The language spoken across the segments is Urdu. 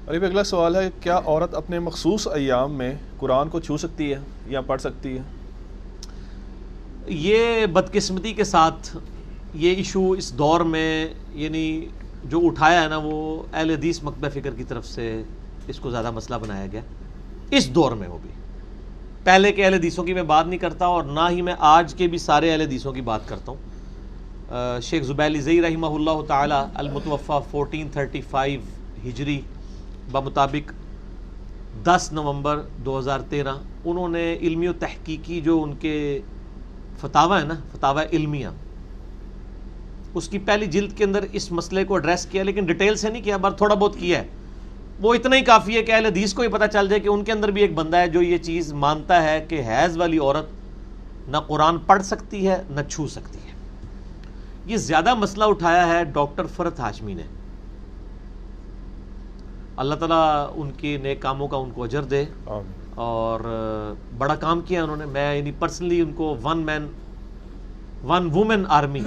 اور یہ اگلا سوال ہے، کیا عورت اپنے مخصوص ایام میں قرآن کو چھو سکتی ہے یا پڑھ سکتی ہے؟ یہ بدقسمتی کے ساتھ یہ ایشو اس دور میں یعنی جو اٹھایا ہے نا، وہ اہل حدیث مکتبہ فکر کی طرف سے اس کو زیادہ مسئلہ بنایا گیا اس دور میں. وہ بھی پہلے کے اہل حدیثوں کی میں بات نہیں کرتا، اور نہ ہی میں آج کے بھی سارے اہل حدیثوں کی بات کرتا ہوں. شیخ زبیلی زئی رحمہ اللہ تعالی المتوفہ 1435 ہجری بمطابق 10 نومبر 2013 انہوں نے علمی و تحقیقی جو ان کے فتاوی ہے نا، فتاوی علمیہ، اس کی پہلی جلد کے اندر اس مسئلے کو ایڈریس کیا، لیکن ڈیٹیل سے نہیں کیا، بار تھوڑا بہت کیا ہے. وہ اتنا ہی کافی ہے کہ اہل حدیث کو ہی پتہ چل جائے کہ ان کے اندر بھی ایک بندہ ہے جو یہ چیز مانتا ہے کہ حیض والی عورت نہ قرآن پڑھ سکتی ہے نہ چھو سکتی ہے. یہ زیادہ مسئلہ اٹھایا ہے ڈاکٹر فرحت ہاشمی نے. اللہ تعالیٰ ان کے نیک کاموں کا ان کو اجر دے، اور بڑا کام کیا انہوں نے. میں یعنی پرسنلی ان کو ون وومن آرمی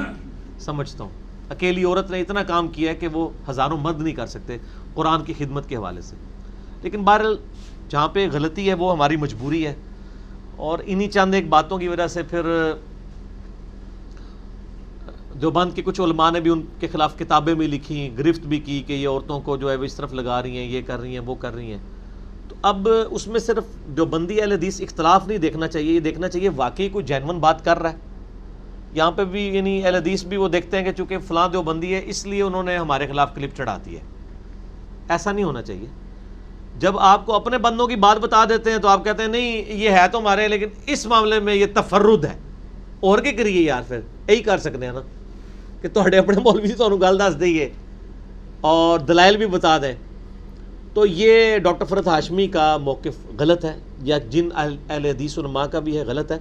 سمجھتا ہوں. اکیلی عورت نے اتنا کام کیا ہے کہ وہ ہزاروں مرد نہیں کر سکتے قرآن کی خدمت کے حوالے سے. لیکن بہرحال جہاں پہ غلطی ہے وہ ہماری مجبوری ہے، اور انہی چند ایک باتوں کی وجہ سے پھر دیوبند کے کچھ علماء نے بھی ان کے خلاف کتابیں بھی لکھی، گرفت بھی کی کہ یہ عورتوں کو جو ہے وہ اس طرف لگا رہی ہیں، یہ کر رہی ہیں، وہ کر رہی ہیں. تو اب اس میں صرف دیوبندی اہل حدیث اختلاف نہیں دیکھنا چاہیے، یہ دیکھنا چاہیے واقعی کوئی جینون بات کر رہا ہے. یہاں پہ بھی یعنی اہل حدیث بھی وہ دیکھتے ہیں کہ چونکہ فلاں دیوبندی ہے اس لیے انہوں نے ہمارے خلاف کلپ چڑھاتی ہے. ایسا نہیں ہونا چاہیے. جب آپ کو اپنے بندوں کی بات بتا دیتے ہیں تو آپ کہتے ہیں نہیں یہ ہے تو ہمارے، لیکن اس معاملے میں یہ تفرد ہے. اور کیا کریے یار، پھر یہی کر سکتے ہیں نا کہ تھوڑے اپنے مولوی تو گل دس دئیے اور دلائل بھی بتا دیں. تو یہ ڈاکٹر فرحت ہاشمی کا موقف غلط ہے، یا جن اہل حدیث علماء کا بھی ہے غلط ہے.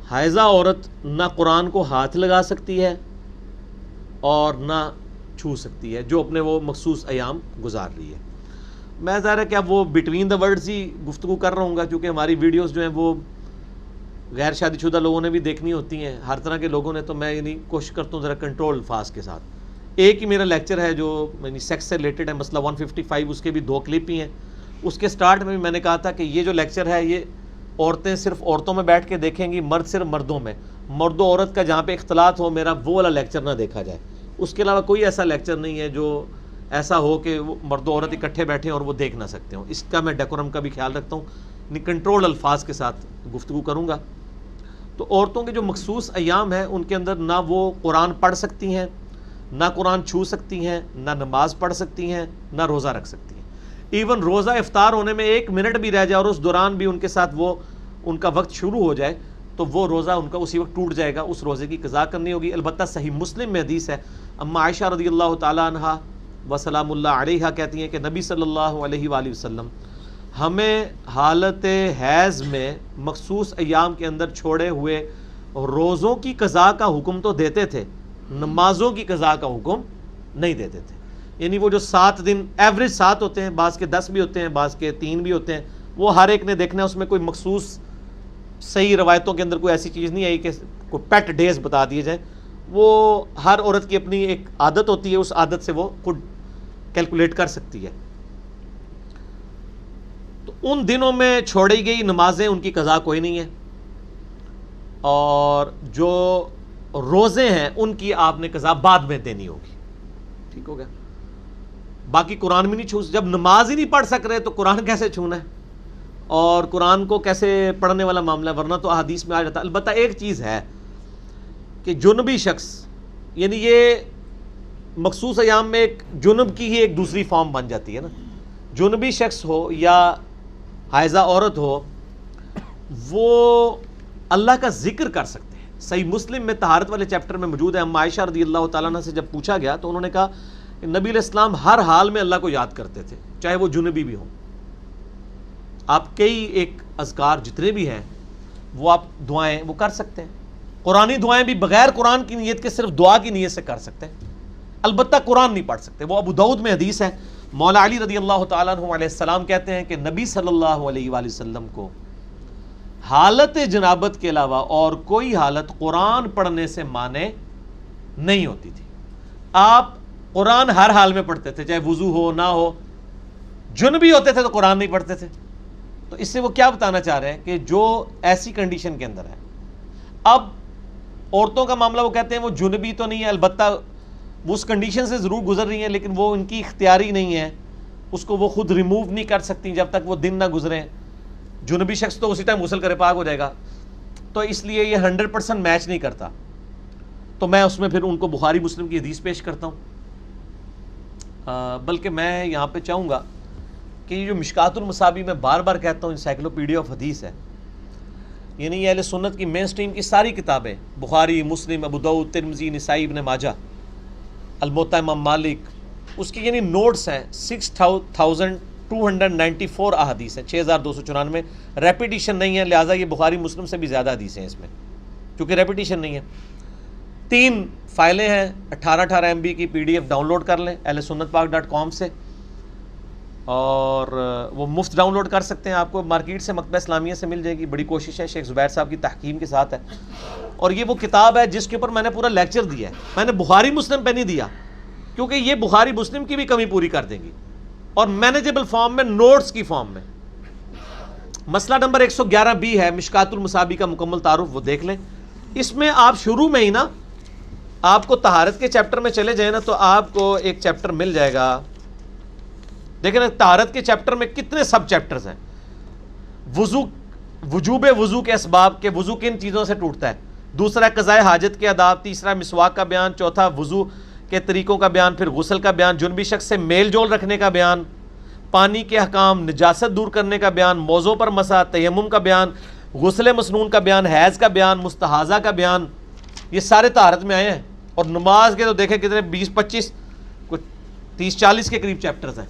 حائضہ عورت نہ قرآن کو ہاتھ لگا سکتی ہے اور نہ چھو سکتی ہے جو اپنے وہ مخصوص ایام گزار رہی ہے. میں ظاہر ہے کہ اب وہ بٹوین دا ورڈز ہی گفتگو کر رہا ہوں گا، کیونکہ ہماری ویڈیوز جو ہیں وہ غیر شادی شدہ لوگوں نے بھی دیکھنی ہوتی ہیں، ہر طرح کے لوگوں نے. تو میں یعنی کوشش کرتا ہوں ذرا کنٹرول الفاظ کے ساتھ. ایک ہی میرا لیکچر ہے جو یعنی سیکس سے ریلیٹڈ ہے، مسئلہ 155، اس کے بھی 2 کلپ ہی ہیں. اس کے سٹارٹ میں بھی میں نے کہا تھا کہ یہ جو لیکچر ہے یہ عورتیں صرف عورتوں میں بیٹھ کے دیکھیں گی، مرد صرف مردوں میں. مرد و عورت کا جہاں پہ اختلاط ہو میرا وہ والا لیکچر نہ دیکھا جائے. اس کے علاوہ کوئی ایسا لیکچر نہیں ہے جو ایسا ہو کہ وہ مرد و عورت اکٹھے بیٹھیں اور وہ دیکھ نہ سکتے ہوں. اس کا میں ڈیکورم کا بھی خیال رکھتا ہوں، یعنی کنٹرول الفاظ کے ساتھ گفتگو کروں گا. تو عورتوں کے جو مخصوص ایام ہیں ان کے اندر نہ وہ قرآن پڑھ سکتی ہیں، نہ قرآن چھو سکتی ہیں، نہ نماز پڑھ سکتی ہیں، نہ روزہ رکھ سکتی ہیں. ایون روزہ افطار ہونے میں 1 منٹ بھی رہ جائے اور اس دوران بھی ان کے ساتھ وہ ان کا وقت شروع ہو جائے تو وہ روزہ ان کا اسی وقت ٹوٹ جائے گا، اس روزے کی قضا کرنی ہوگی. البتہ صحیح مسلم میں حدیث ہے، اما عائشہ رضی اللہ تعالیٰ عنہا وسلام اللہ علیہا کہتی ہیں کہ نبی صلی اللہ علیہ وآلہ وسلم ہمیں حالت حیض میں مخصوص ایام کے اندر چھوڑے ہوئے روزوں کی قضا کا حکم تو دیتے تھے، نمازوں کی قضا کا حکم نہیں دیتے تھے. یعنی وہ جو 7 دن ایوریج 7 ہوتے ہیں، بعض کے 10 بھی ہوتے ہیں، بعض کے 3 بھی ہوتے ہیں، وہ ہر ایک نے دیکھنا ہے. اس میں کوئی مخصوص صحیح روایتوں کے اندر کوئی ایسی چیز نہیں آئی کہ کوئی پیٹ ڈیز بتا دیے جائیں. وہ ہر عورت کی اپنی ایک عادت ہوتی ہے، اس عادت سے وہ خود کیلکولیٹ کر سکتی ہے. تو ان دنوں میں چھوڑی گئی نمازیں ان کی قضا کوئی نہیں ہے، اور جو روزے ہیں ان کی آپ نے قضا بعد میں دینی ہوگی. ٹھیک ہو گیا. باقی قرآن بھی نہیں چھو، جب نماز ہی نہیں پڑھ سک رہے تو قرآن کیسے چھونا ہے، اور قرآن کو کیسے پڑھنے والا معاملہ ہے، ورنہ تو احادیث میں آ جاتا. البتہ ایک چیز ہے کہ جنبی شخص، یعنی یہ مخصوص ایام میں ایک جنب کی ہی ایک دوسری فارم بن جاتی ہے نا. جنبی شخص ہو یا حائضہ عورت ہو، وہ اللہ کا ذکر کر سکتے ہیں. صحیح مسلم میں طہارت والے چیپٹر میں موجود ہے. اما عائشہ رضی اللہ تعالیٰ عنہ سے جب پوچھا گیا تو انہوں نے کہا کہ نبی علیہ السلام ہر حال میں اللہ کو یاد کرتے تھے، چاہے وہ جنبی بھی ہوں. آپ کئی ایک اذکار جتنے بھی ہیں وہ آپ دعائیں وہ کر سکتے ہیں. قرآنی دعائیں بھی بغیر قرآن کی نیت کے صرف دعا کی نیت سے کر سکتے ہیں. البتہ قرآن نہیں پڑھ سکتے. وہ ابو داؤد میں حدیث ہے، مولا علی رضی اللہ تعالیٰ عنہ علیہ السلام کہتے ہیں کہ نبی صلی اللہ علیہ وآلہ وسلم کو حالت جنابت کے علاوہ اور کوئی حالت قرآن پڑھنے سے مانے نہیں ہوتی تھی. آپ قرآن ہر حال میں پڑھتے تھے، چاہے وضو ہو نہ ہو. جنبی ہوتے تھے تو قرآن نہیں پڑھتے تھے. تو اس سے وہ کیا بتانا چاہ رہے ہیں کہ جو ایسی کنڈیشن کے اندر ہے. اب عورتوں کا معاملہ وہ کہتے ہیں وہ جنبی تو نہیں ہے, البتہ وہ اس کنڈیشن سے ضرور گزر رہی ہیں لیکن وہ ان کی اختیاری نہیں ہے, اس کو وہ خود ریموو نہیں کر سکتی جب تک وہ دن نہ گزریں. جنبی شخص تو اسی ٹائم غسل کرے پاک ہو جائے گا, تو اس لیے یہ 100% میچ نہیں کرتا. تو میں اس میں پھر ان کو بخاری مسلم کی حدیث پیش کرتا ہوں. بلکہ میں یہاں پہ چاہوں گا کہ یہ جو مشکات المصابیح میں بار بار کہتا ہوں انسائکلوپیڈیا آف حدیث ہے, یعنی اہل سنت کی مین سٹریم کی ساری کتابیں, بخاری, مسلم, ابو داؤد, ترمذی, نسائی, ابن ماجہ, الموطا امام مالک, اس کے یعنی نوٹس ہیں 6294 احادیث ہیں, 6294, ریپیٹیشن نہیں ہے, لہٰذا یہ بخاری مسلم سے بھی زیادہ حدیث ہیں اس میں, کیونکہ ریپیٹیشن نہیں ہے. 3 فائلیں ہیں 18 MB کی PDF ڈاؤن لوڈ کر لیں ahlsunnatpak.com سے, اور وہ مفت ڈاؤن لوڈ کر سکتے ہیں. آپ کو مارکیٹ سے مکتبہ اسلامیہ سے مل جائے گی. بڑی کوشش ہے, شیخ زبیر صاحب کی تحکیم کے ساتھ ہے. اور یہ وہ کتاب ہے جس کے اوپر میں نے پورا لیکچر دیا ہے. میں نے بخاری مسلم پہ نہیں دیا کیونکہ یہ بخاری مسلم کی بھی کمی پوری کر دیں گی, اور مینیجبل فارم میں, نوٹس کی فارم میں. مسئلہ نمبر 111B ہے مشکات المصابیح کا مکمل تعارف, وہ دیکھ لیں. اس میں آپ شروع میں ہی نا, آپ کو طہارت کے چیپٹر میں چلے جائیں نا تو آپ کو ایک چیپٹر مل جائے گا. دیکھیں نا طہارت کے چیپٹر میں کتنے سب چیپٹرز ہیں. وضو, وجوب وضو کے اسباب, کے وضو کن چیزوں سے ٹوٹتا ہے. دوسرا قضاء حاجت کے آداب. تیسرا مسواک کا بیان. چوتھا وضو کے طریقوں کا بیان. پھر غسل کا بیان. جنبی شخص سے میل جول رکھنے کا بیان. پانی کے احکام. نجاست دور کرنے کا بیان. موضوع پر مسح. تیمم کا بیان. غسل مسنون کا بیان. حیض کا بیان. مستحاضہ کا بیان. یہ سارے طہارت میں آئے ہیں. اور نماز کے تو دیکھیں کتنے 20-25 کچھ 30-40 کے قریب چیپٹرز ہیں.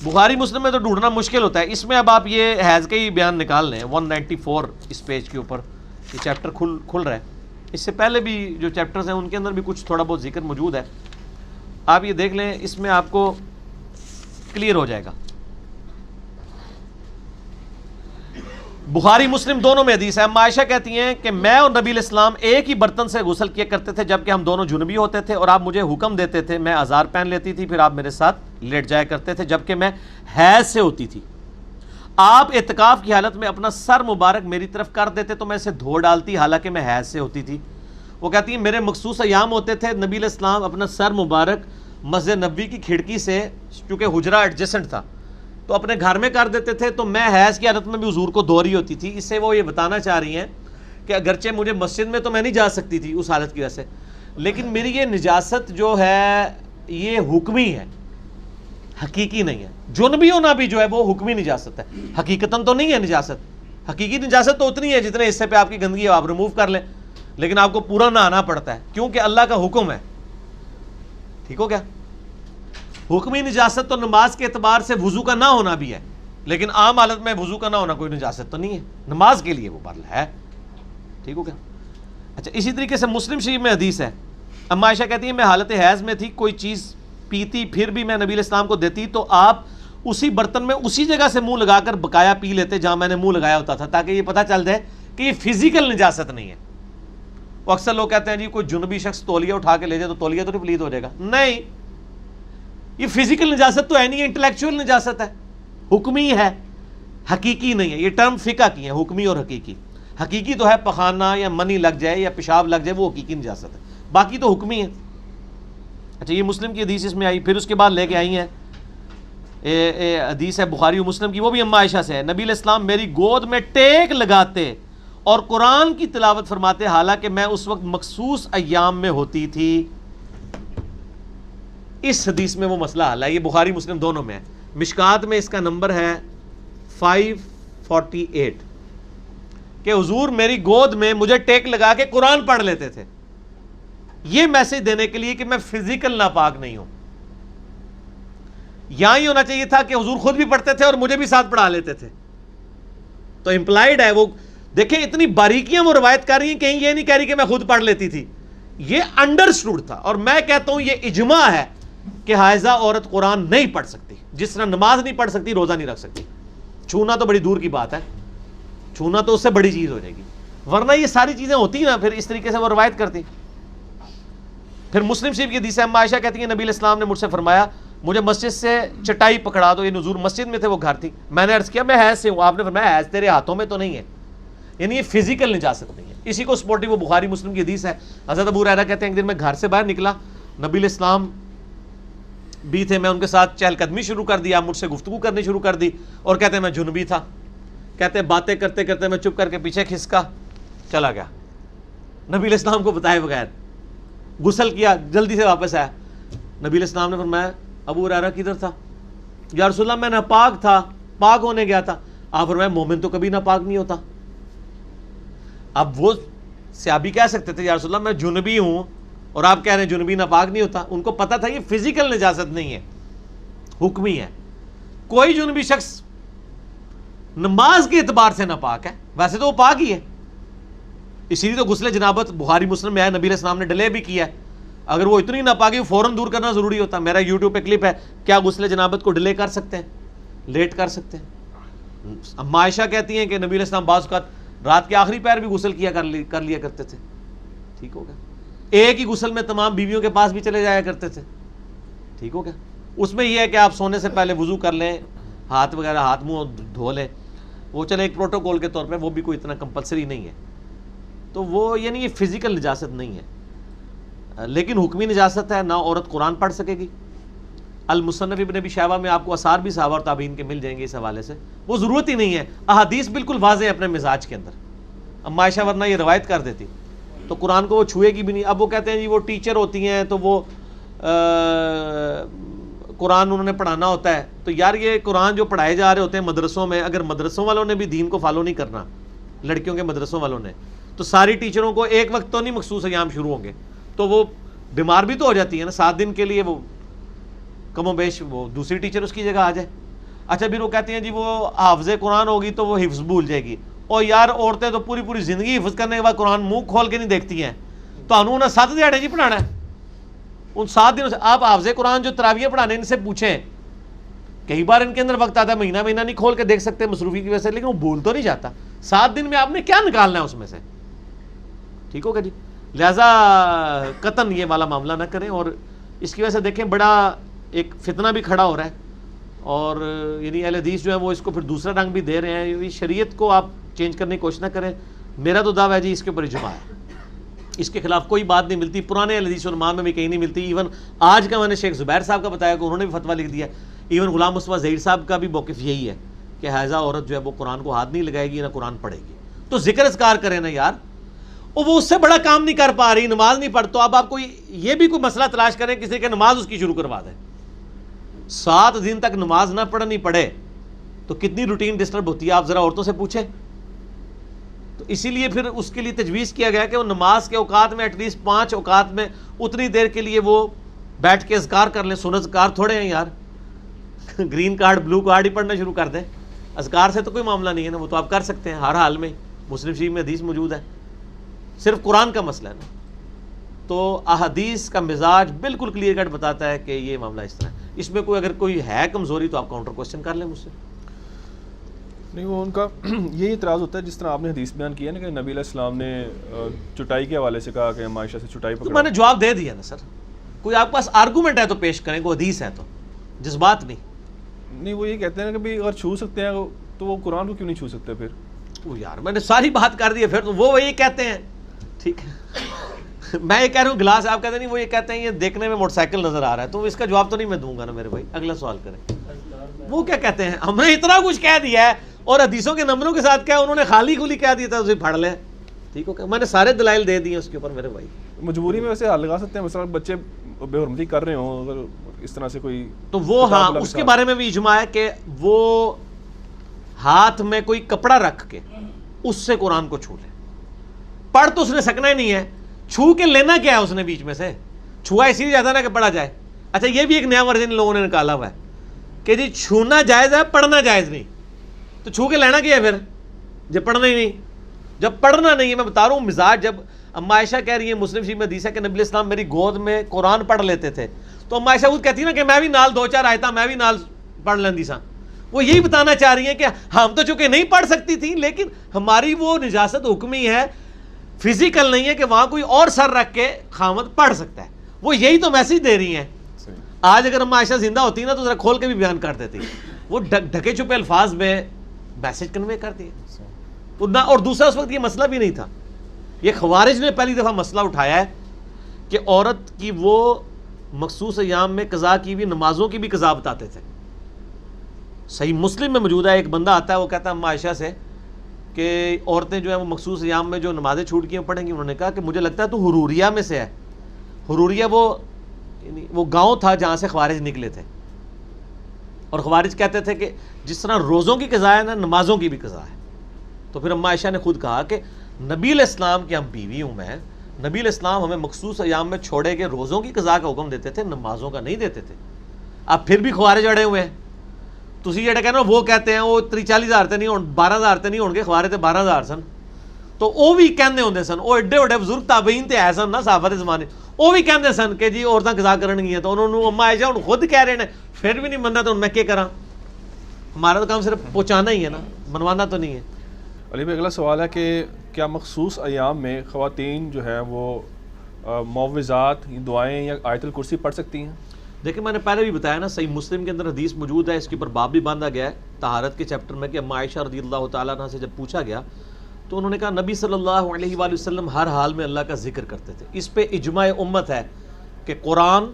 بخاری مسلم میں تو ڈھونڈنا مشکل ہوتا ہے. اس میں اب آپ یہ حیض کے ہی بیان نکال لیں 194 اس پیج کے اوپر یہ چیپٹر کھل رہا ہے. اس سے پہلے بھی جو چیپٹرز ہیں ان کے اندر بھی کچھ تھوڑا بہت ذکر موجود ہے. آپ یہ دیکھ لیں, اس میں آپ کو کلیئر ہو جائے گا. بخاری مسلم دونوں میں حدیث ہے. اما عائشہ کہتی ہیں کہ میں اور نبی علیہ السلام ایک ہی برتن سے غسل کیا کرتے تھے جبکہ ہم دونوں جنبی ہوتے تھے, اور آپ مجھے حکم دیتے تھے, میں ازار پہن لیتی تھی, پھر آپ میرے ساتھ لیٹ جایا کرتے تھے جبکہ میں حیض سے ہوتی تھی. آپ اعتکاف کی حالت میں اپنا سر مبارک میری طرف کر دیتے تو میں اسے دھو ڈالتی حالانکہ میں حیض سے ہوتی تھی. وہ کہتی ہیں میرے مخصوص ایام ہوتے تھے, نبی علیہ السلام اپنا سر مبارک مسجد نبوی کی کھڑکی سے, چونکہ حجرہ ایڈجسنٹ تھا, تو اپنے گھر میں کر دیتے تھے, تو میں حیض کی حالت میں بھی حضور کو دھو رہی ہوتی تھی. اس سے وہ یہ بتانا چاہ رہی ہیں کہ اگرچہ مجھے مسجد میں تو میں نہیں جا سکتی تھی اس حالت کی وجہ سے, لیکن میری یہ نجاست جو ہے یہ حکمی ہے, حقیقی نہیں ہے. جنبی ہونا بھی جو ہے وہ حکمی نجاست ہے, حقیقتاً تو نہیں ہے نجاست. حقیقی نجاست تو اتنی ہے جتنے حصے پہ آپ کی گندگی ہے آپ ریموو کر لیں, لیکن آپ کو پورا نہانا پڑتا ہے کیونکہ اللہ کا حکم ہے. ٹھیک ہو گیا. حکمی نجاست تو نماز کے اعتبار سے وضو کا نہ ہونا بھی ہے, لیکن عام حالت میں وضو کا نہ ہونا کوئی نجاست تو نہیں ہے, نماز کے لیے وہ برل ہے. ٹھیک ہو گیا. اچھا, اسی طریقے سے مسلم شریف میں حدیث ہے. اما عائشہ کہتی ہیں میں حالت حیض میں تھی, کوئی چیز پیتی پھر بھی میں نبی علیہ السلام کو دیتی تو آپ اسی برتن میں اسی جگہ سے منہ لگا کر بقایا پی لیتے جہاں میں نے منہ لگایا ہوتا تھا, تاکہ یہ پتہ چل جائے کہ یہ فزیکل نجاست نہیں ہے. وہ اکثر لوگ کہتے ہیں جی کوئی جنبی شخص تولیہ اٹھا کے لے جائے تو تولیہ تو نہیں پلید ہو جائے گا. نہیں, یہ فزیکل نجاست تو ہے نہیں, انٹلیکچوئل نجاست ہے, حکمی ہے, حقیقی نہیں ہے. یہ ٹرم فقہ کی ہے, حکمی اور حقیقی. حقیقی تو ہے پخانہ یا منی لگ جائے یا پیشاب لگ جائے, وہ حقیقی نجاست ہے, باقی تو حکمی ہے. اچھا, یہ مسلم کی حدیث اس میں آئی. پھر اس کے بعد لے کے آئی ہیں حدیث ہے بخاری و مسلم کی, وہ بھی اما عائشہ سے ہے. نبی علیہ السلام میری گود میں ٹیک لگاتے اور قرآن کی تلاوت فرماتے حالانکہ میں اس وقت مخصوص ایام میں ہوتی تھی. اس حدیث میں وہ مسئلہ حل ہے. یہ بخاری مسلم دونوں میں ہے. مشکات میں اس کا نمبر ہے 548 کہ حضور میری گود میں مجھے ٹیک لگا کے قرآن پڑھ لیتے تھے, یہ میسج دینے کے لیے کہ میں فزیکل ناپاک نہیں ہوں. یہاں ہی ہونا چاہیے تھا کہ حضور خود بھی پڑھتے تھے اور مجھے بھی ساتھ پڑھا لیتے تھے. تو امپلائڈ ہے وہ, دیکھیں اتنی باریکیاں وہ روایت کر رہی ہیں, کہیں یہ نہیں کہہ رہی کہ میں خود پڑھ لیتی تھی, یہ انڈرسٹوڈ تھا. اور میں کہتا ہوں یہ اجماع ہے کہ حائضہ عورت قرآن نہیں پڑھ سکتی, جس طرح نماز نہیں پڑھ سکتی, روزہ نہیں رکھ سکتی. چھونا تو بڑی دور کی بات ہے, چھونا تو اس سے بڑی چیز ہو جائے گی, ورنہ یہ ساری چیزیں ہوتی نا پھر اس طریقے سے وہ روایت کرتی. پھر مسلم شریف کی حدیث ہے, اما عائشہ کہتی ہیں نبی علیہ السلام نے مجھ سے فرمایا مجھے مسجد سے چٹائی پکڑا دو، یہ نزول مسجد میں تھے، وہ گھر تھی، میں نے عرض کیا میں حیض سے ہوں، آپ نے فرمایا حیض تیرے ہاتھوں میں تو نہیں ہے، یعنی یہ فزیکل نجاست نہیں ہے. اسی کو سپورٹنگ وہ بخاری مسلم کی حدیث ہے. حضرت ابو ہریرہ کہتے ہیں ایک دن میں گھر سے باہر نکلا، نبی علیہ السلام بھی تھے، میں ان کے ساتھ چہل قدمی شروع کر دیا، مجھ سے گفتگو کرنی شروع کر دی، اور کہتے ہیں میں جنبی تھا. کہتے ہیں باتیں کرتے کرتے میں چپ کر کے پیچھے کھسکا چلا گیا، نبی علیہ السلام کو بتائے بغیر، غسل کیا، جلدی سے واپس آیا. نبی علیہ السلام نے فرمایا ابو ہریرہ کدھر تھا؟ یا رسول اللہ میں ناپاک تھا، پاک ہونے گیا تھا. آپ فرمایا مومن تو کبھی ناپاک نہیں ہوتا. اب وہ صحابی کہہ سکتے تھے یا رسول اللہ میں جنبی ہوں، اور آپ کہہ رہے ہیں جنبی ناپاک نہیں ہوتا. ان کو پتا تھا یہ فزیکل نجاست نہیں ہے، حکمی ہے. کوئی جنبی شخص نماز کے اعتبار سے ناپاک ہے، ویسے تو وہ پاک ہی ہے. اسی لیے تو غسل جنابت بخاری مسلم میں ہے، نبی علیہ السلام نے ڈیلے بھی کیا ہے. اگر وہ اتنی ناپاکی فوراً دور کرنا ضروری ہوتا. میرا یوٹیوب پہ کلپ ہے، کیا غسل جنابت کو ڈیلے کر سکتے ہیں، لیٹ کر سکتے ہیں. اما عائشہ کہتی ہیں کہ نبی علیہ السلام بعض اوقات رات کے آخری پہر بھی غسل کر لیا کرتے تھے. ٹھیک ہو گیا. ایک ہی غسل میں تمام بیویوں کے پاس بھی چلے جایا کرتے تھے. ٹھیک ہو گیا. اس میں یہ ہے کہ آپ سونے سے پہلے وضو کر لیں، ہاتھ وغیرہ ہاتھ منہ دھو لیں، وہ چلے ایک پروٹوکول کے طور پہ، وہ بھی کوئی اتنا کمپلسری نہیں ہے. تو وہ یعنی یہ فزیکل نجاست نہیں ہے، لیکن حکمی نجاست ہے. نہ عورت قرآن پڑھ سکے گی. المصنف ابن ابی شیبہ میں آپ کو آثار بھی صحابہ اور تابعین کے مل جائیں گے اس حوالے سے. وہ ضرورت ہی نہیں ہے، احادیث بالکل واضح ہے اپنے مزاج کے اندر. اما عائشہ ورنہ یہ روایت کر دیتی تو قرآن کو وہ چھوئے گی بھی نہیں. اب وہ کہتے ہیں جی وہ ٹیچر ہوتی ہیں تو وہ قرآن انہوں نے پڑھانا ہوتا ہے. تو یار یہ قرآن جو پڑھائے جا رہے ہوتے ہیں مدرسوں میں، اگر مدرسوں والوں نے بھی دین کو فالو نہیں کرنا، لڑکیوں کے مدرسوں والوں نے، تو ساری ٹیچروں کو ایک وقت تو نہیں مخصوص ایام شروع ہوں گے، تو وہ بیمار بھی تو ہو جاتی ہے نا. 7 دن کے لیے وہ کم و بیش وہ دوسری ٹیچر اس کی جگہ آ جائے. اچھا پھر وہ کہتے ہیں جی وہ حافظ قرآن ہوگی تو وہ حفظ بھول جائے گی. اور یار عورتیں تو پوری پوری زندگی حفظ کرنے کے بعد قرآن منہ کھول کے نہیں دیکھتی ہیں. تو انہوں نے 7 دیہڑے جی پڑھانا ہے. ان 7 دنوں سے آپ حافظ قرآن جو تراویح پڑھانے ان سے پوچھیں، کئی بار ان کے اندر وقت آتا ہے مہینہ مہینہ نہیں کھول کے دیکھ سکتے مصروفی کی وجہ سے، لیکن وہ بھول تو نہیں جاتا. 7 دن میں آپ نے کیا نکالنا ہے اس میں سے. ٹھیک ہوگا جی. لہذا قطن یہ والا معاملہ نہ کریں. اور اس کی وجہ سے دیکھیں بڑا ایک فتنہ بھی کھڑا ہو رہا ہے، اور یعنی اہل حدیث جو ہے وہ اس کو پھر دوسرا رنگ بھی دے رہے ہیں. یہ شریعت کو آپ چینج کرنے کی کوشش نہ کریں. میرا تو دعویٰ ہے جی اس کے اوپر اجماع ہے، اس کے خلاف کوئی بات نہیں ملتی. پرانے اہل حدیث علماء میں بھی کہیں نہیں ملتی. ایون آج کا میں نے شیخ زبیر صاحب کا بتایا کہ انہوں نے بھی فتویٰ لکھ دیا. ایون غلام مصطفیٰ ظہیر صاحب کا بھی موقف یہی ہے کہ حائضہ عورت جو ہے وہ قرآن کو ہاتھ نہیں لگائے گی نہ قرآن پڑھے گی. تو ذکر اذکار کریں نا یار، وہ اس سے بڑا کام نہیں کر پا رہی، نماز نہیں پڑھ. تو اب آپ کو یہ بھی کوئی مسئلہ تلاش کریں کسی کے نماز اس کی شروع کروا دیں. 7 دن تک نماز نہ پڑھنی پڑے تو کتنی روٹین ڈسٹرب ہوتی ہے، آپ ذرا عورتوں سے پوچھیں. تو اسی لیے پھر اس کے لیے تجویز کیا گیا کہ وہ نماز کے اوقات میں ایٹ لیسٹ 5 اوقات میں اتنی دیر کے لیے وہ بیٹھ کے اذکار کر لیں. سنت اذکار تھوڑے ہیں یار، گرین کارڈ بلو کارڈ ہی پڑھنا شروع کر دیں. اذکار سے تو کوئی معاملہ نہیں ہے نا، وہ تو آپ کر سکتے ہیں ہر حال میں. مسلم شریف میں حدیث موجود ہے، صرف قرآن کا مسئلہ ہے نا. تو احادیث کا مزاج بالکل کلیئر کٹ بتاتا ہے کہ یہ معاملہ اس طرح ہے. اس میں کوئی اگر کوئی ہے کمزوری تو آپ کاؤنٹر کوشچن کر لیں مجھ سے. نہیں وہ ان کا یہی اعتراض ہوتا ہے جس طرح آپ نے حدیث بیان کیا نا کہ نبی علیہ السلام نے چٹائی کے حوالے سے کہا کہ ہم عائشہ سے چٹائی تو پکڑا. میں نے جواب دے دیا نا سر. کوئی آپ کے پاس آرگومنٹ ہے تو پیش کریں، کوئی حدیث ہے تو، جذبات نہیں. نہیں وہ یہ کہتے ہیں کہ بھائی اگر چھو سکتے ہیں تو وہ قرآن کو کیوں نہیں چھو سکتے پھر. وہ یار میں نے ساری بات کر دی ہے. پھر تو وہ یہ کہتے ہیں، ٹھیک ہے میں یہ کہہ رہا ہوں گلاس، آپ کہتے ہیں نہیں وہ یہ کہتے ہیں یہ دیکھنے میں موٹر سائیکل نظر آ رہا ہے. تو اس کا جواب تو نہیں میں دوں گا نا میرے بھائی. اگلا سوال کریں. وہ کیا کہتے ہیں ہم نے اتنا کچھ کہہ دیا ہے اور حدیثوں کے نمبروں کے ساتھ کیا انہوں نے خالی کھلی کہہ دیا تھا اسے پڑھ لیں. ٹھیک ہو، میں نے سارے دلائل دے دیے اس کے اوپر میرے بھائی. مجبوری میں ویسے حل لگا سکتے ہیں، مثلا بچے بے حرمتی کر رہے ہوں اگر اس طرح سے کوئی تو وہ ہاں اس کے بارے میں بھی اجماع ہے کہ وہ ہاتھ میں کوئی کپڑا رکھ کے اس سے قرآن کو چھو لے. پڑھ تو اس نے سکنا ہی نہیں ہے، چھو کے لینا کیا ہے اس نے بیچ میں سے. چھوا اسی لیے جاتا نا کہ پڑھا جائے. اچھا یہ بھی ایک نیا ورژن لوگوں نے نکالا ہوا ہے کہ جی چھونا جائز ہے پڑھنا جائز نہیں. تو چھو کے لینا کیا ہے پھر جب پڑھنا ہی نہیں. جب پڑھنا نہیں ہے، میں بتا رہا ہوں مزاج. جب اما عائشہ کہہ رہی ہے مسلم شریف میں حدیث ہے کہ نبی علیہ السلام میری گود میں قرآن پڑھ لیتے تھے، تو اما عائشہ خود کہتی ہے نا کہ میں بھی نال 2-4 آیتاں میں بھی نال پڑھ لیندی سا. وہ یہی بتانا چاہ رہی ہیں کہ ہم تو چونکہ نہیں پڑھ سکتی تھیں، لیکن ہماری وہ نجاست حکمی ہے، فزیکل نہیں ہے کہ وہاں کوئی اور سر رکھ کے خامد پڑھ سکتا ہے. وہ یہی تو میسج دے رہی ہیں. آج اگر ہم عائشہ زندہ ہوتی نا تو ذرا کھول کے بھی بیان کر دیتی. وہ ڈھکے چھپے الفاظ میں میسج کنوے کر دیے. اور دوسرا اس وقت یہ مسئلہ بھی نہیں تھا. یہ خوارج نے پہلی دفعہ مسئلہ اٹھایا ہے کہ عورت کی وہ مخصوص ایام میں قضا کی بھی نمازوں کی بھی قضا بتاتے تھے. صحیح مسلم میں موجود ہے, ایک بندہ آتا ہے وہ کہتا ہے اما عائشہ سے کہ عورتیں جو ہیں وہ مخصوص ایام میں جو نمازیں چھوٹ کی ہیں پڑھیں گی. انہوں نے کہا کہ مجھے لگتا ہے تو حروریہ میں سے ہے. حروریہ وہ گاؤں تھا جہاں سے خوارج نکلے تھے, اور خوارج کہتے تھے کہ جس طرح روزوں کی قضا ہے نا نمازوں کی بھی قضا ہے. تو پھر اما عائشہ نے خود کہا کہ نبی علیہ السلام کی ہم بیوی ہوں میں, نبی علیہ السلام ہمیں مخصوص ایام میں چھوڑے کے روزوں کی قضا کا حکم دیتے تھے, نمازوں کا نہیں دیتے تھے. اب پھر بھی خوارج اڑے ہوئے ہیں. تسی جڑے کہنا وہ کہتے ہیں وہ 40,000 تے نہیں 12,000 تے نہیں ہون گے, خوارے تے 12,000 سن. تو وہ بھی کہندے ہوندے سن, وہ ایڈے ایڈے بزرگ تابعین تے ہے سن نا صحابہ دے زمانے, وہ بھی کہندے سن کہ جی عورتاں قضا کرن گیاں. تو انہوں نے اما عائشہ ہن خود کہہ رہے ہیں پھر بھی نہیں مننا تو میں کیا کراں. ہمارا تو کام صرف پہنچانا ہی ہے نا, منوانا تو نہیں ہے. علی بھائی اگلا سوال ہے کہ کیا مخصوص ایام میں خواتین جو ہیں وہ معوذات, دعائیں یا آیت الکرسی پڑھ سکتی ہیں؟ دیکھیں میں نے پہلے بھی بتایا نا, صحیح مسلم کے اندر حدیث موجود ہے, اس کے اوپر باب بھی باندھا گیا ہے طہارت کے چیپٹر میں کہ اما عائشہ رضی اللہ تعالیٰ عنہ سے جب پوچھا گیا تو انہوں نے کہا نبی صلی اللہ علیہ وآلہ وسلم ہر حال میں اللہ کا ذکر کرتے تھے. اس پہ اجماع امت ہے کہ قرآن,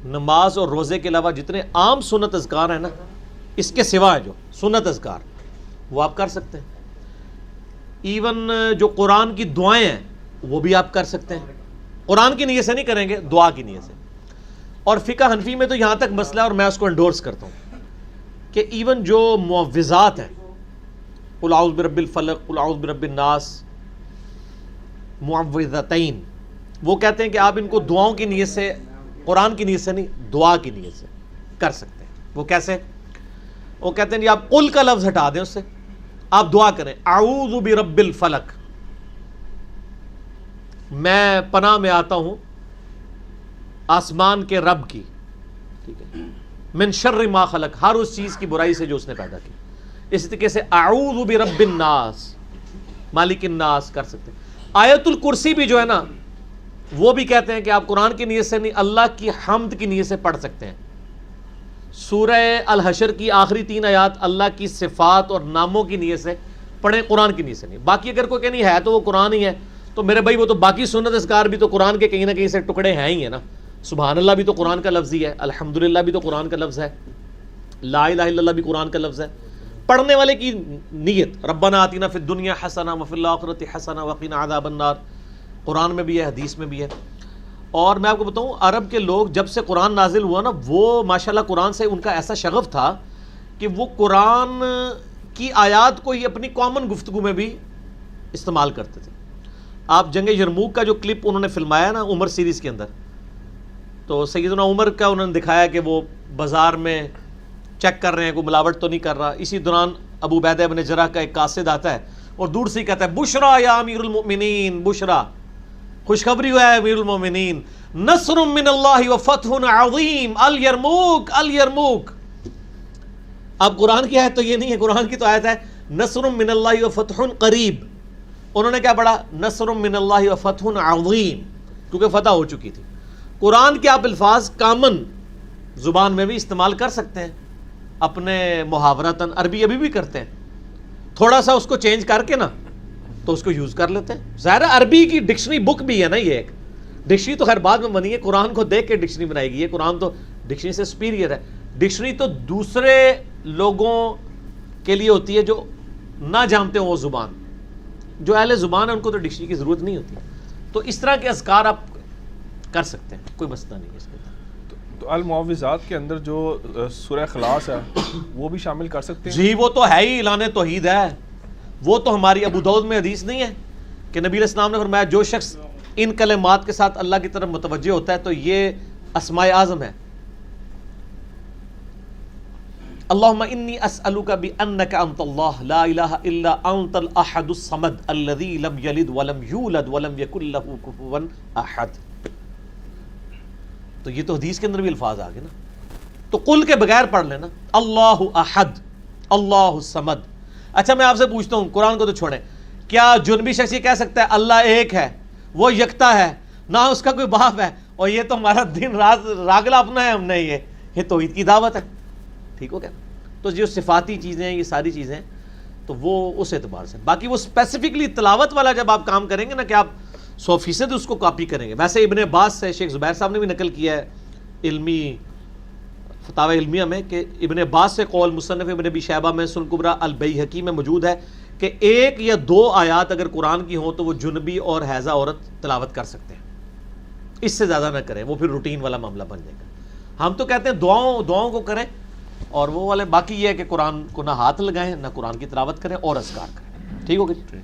نماز اور روزے کے علاوہ جتنے عام سنت اذکار ہیں نا, اس کے سوا ہے جو سنت اذکار وہ آپ کر سکتے ہیں. ایون جو قرآن کی دعائیں ہیں وہ بھی آپ کر سکتے ہیں. قرآن کی نیت سے نہیں کریں گے, دعا کی نیت سے. اور فقہ حنفی میں تو یہاں تک مسئلہ ہے اور میں اس کو انڈورس کرتا ہوں کہ ایون جو معوذات ہیں, قل اعوذ برب الفلق, قل اعوذ برب الناس, معوذتین, وہ کہتے ہیں کہ آپ ان کو دعاؤں کی نیت سے, قرآن کی نیت سے نہیں, دعا کی نیت سے کر سکتے ہیں. وہ کیسے؟ وہ کہتے ہیں کہ آپ قل کا لفظ ہٹا دیں اس سے, آپ دعا کریں اعوذ برب الفلق, میں پناہ میں آتا ہوں آسمان کے رب کی, ٹھیک ہے, من شر ما خلق, ہر اس چیز کی برائی سے جو اس نے پیدا کی. اس طریقے سے اعوذ برب الناس, مالک الناس کر سکتے ہیں. آیت الکرسی بھی جو ہے نا وہ بھی کہتے ہیں کہ آپ قرآن کی نیت سے نہیں, اللہ کی حمد کی نیت سے پڑھ سکتے ہیں. سورہ الحشر کی آخری 3 آیات اللہ کی صفات اور ناموں کی نیت سے پڑھیں, قرآن کی نیت سے نہیں. باقی اگر کوئی کہ نہیں ہے تو وہ قرآن ہی ہے, تو میرے بھائی وہ تو باقی سنت اذکار بھی تو قرآن کے کہیں نہ کہیں سے ٹکڑے ہیں ہی ہیں نا. سبحان اللہ بھی تو قرآن کا لفظ ہی ہے, الحمدللہ بھی تو قرآن کا لفظ ہے, لا الہ الا اللہ بھی قرآن کا لفظ ہے. پڑھنے والے کی نیت ربنا آتنا فی الدنیا حسنہ وفی الآخرۃ حسنہ وقنا عذاب النار, قرآن میں بھی ہے, حدیث میں بھی ہے. اور میں آپ کو بتاؤں عرب کے لوگ جب سے قرآن نازل ہوا نا, وہ ماشاءاللہ قرآن سے ان کا ایسا شغف تھا کہ وہ قرآن کی آیات کو ہی اپنی کامن گفتگو میں بھی استعمال کرتے تھے. آپ جنگ یرموک کا جو کلپ انہوں نے فلمایا نا عمر سیریز کے اندر, تو سیدنا عمر کا انہوں نے دکھایا کہ وہ بازار میں چیک کر رہے ہیں کوئی ملاوٹ تو نہیں کر رہا. اسی دوران ابو عبیدہ بن جرح کا ایک قاصد آتا ہے اور دور سے ہی کہتا ہے بشرا یا امیر المؤمنین, بشرا, خوشخبری ہوا ہے امیر المومنین, نصر من اللہ وفتح عظیم, الیرموک الیرموک. اب قرآن کی آیت تو یہ نہیں ہے, قرآن کی تو آیت ہے نصر من اللہ وفتح قریب. انہوں نے کیا پڑھا نصر من اللہ وفتح عظیم, کیونکہ فتح ہو چکی تھی. قرآن کے آپ الفاظ کامن زبان میں بھی استعمال کر سکتے ہیں, اپنے محاورتاً, عربی ابھی بھی کرتے ہیں, تھوڑا سا اس کو چینج کر کے نا تو اس کو یوز کر لیتے ہیں. ظاہر عربی کی ڈکشنری بک بھی ہے نا, یہ ایک ڈکشنری تو خیر بعد میں بنی ہے, قرآن کو دیکھ کے ڈکشنری بنائی گئی ہے. قرآن تو ڈکشنری سے سپیریئر ہے. ڈکشنری تو دوسرے لوگوں کے لیے ہوتی ہے جو نہ جانتے ہوں وہ زبان, جو اہل زبان ہے ان کو تو ڈکشنری کی ضرورت نہیں ہوتی. تو اس طرح کے اذکار آپ کر سکتے ہیں, کوئی مسئلہ نہیں ہے اس کے اندر. تو المعوذات کے اندر جو سورہ اخلاص ہے وہ بھی شامل کر سکتے ہیں؟ جی وہ تو ہے ہی اعلان توحید ہے. وہ تو ہماری ابو داؤد میں حدیث نہیں ہے کہ نبی علیہ السلام نے فرمایا جو شخص ان کلمات کے ساتھ اللہ کی طرف متوجہ ہوتا ہے تو یہ اسماء اعظم ہے. اللہم انی اسألک بانک انت اللہ لا الہ الا انت الاحد الصمد الذی لم یلد ولم یولد ولم یکن لہ کفوا احد. تو یہ تو حدیث کے اندر بھی الفاظ آ گئے نا. تو قل کے بغیر پڑھ لینا اللہ احد اللہ الصمد. اچھا میں آپ سے پوچھتا ہوں, قرآن کو تو چھوڑیں, کیا جنبی شخص یہ کہہ سکتا ہے اللہ ایک ہے, وہ یکتا ہے, نہ اس کا کوئی باپ ہے, اور یہ تو ہمارا دن رات راگلا اپنا ہے، ہم نے یہ توحید کی دعوت ہے. ٹھیک ہو گیا. تو جو صفاتی چیزیں ہیں، یہ ساری چیزیں تو وہ اس اعتبار سے. باقی وہ اسپیسیفکلی تلاوت والا جب آپ کام کریں گے نا کہ آپ 100% اس کو کاپی کریں گے. ویسے ابن عباس سے شیخ زبیر صاحب نے بھی نقل کیا ہے علمی فتاوی علمیہ میں کہ ابن عباس سے قول مصنف ابن ابی شیبہ میں سنن کبریٰ البیہقی میں موجود ہے کہ 1 یا 2 آیات اگر قرآن کی ہوں تو وہ جنبی اور حیضہ عورت تلاوت کر سکتے ہیں. اس سے زیادہ نہ کریں، وہ پھر روٹین والا معاملہ بن جائے گا. ہم تو کہتے ہیں دعاؤں کو کریں، اور وہ والے باقی یہ ہے کہ قرآن کو نہ ہاتھ لگائیں، نہ قرآن کی تلاوت کریں اور اذکار کریں. ٹھیک ہو گئی.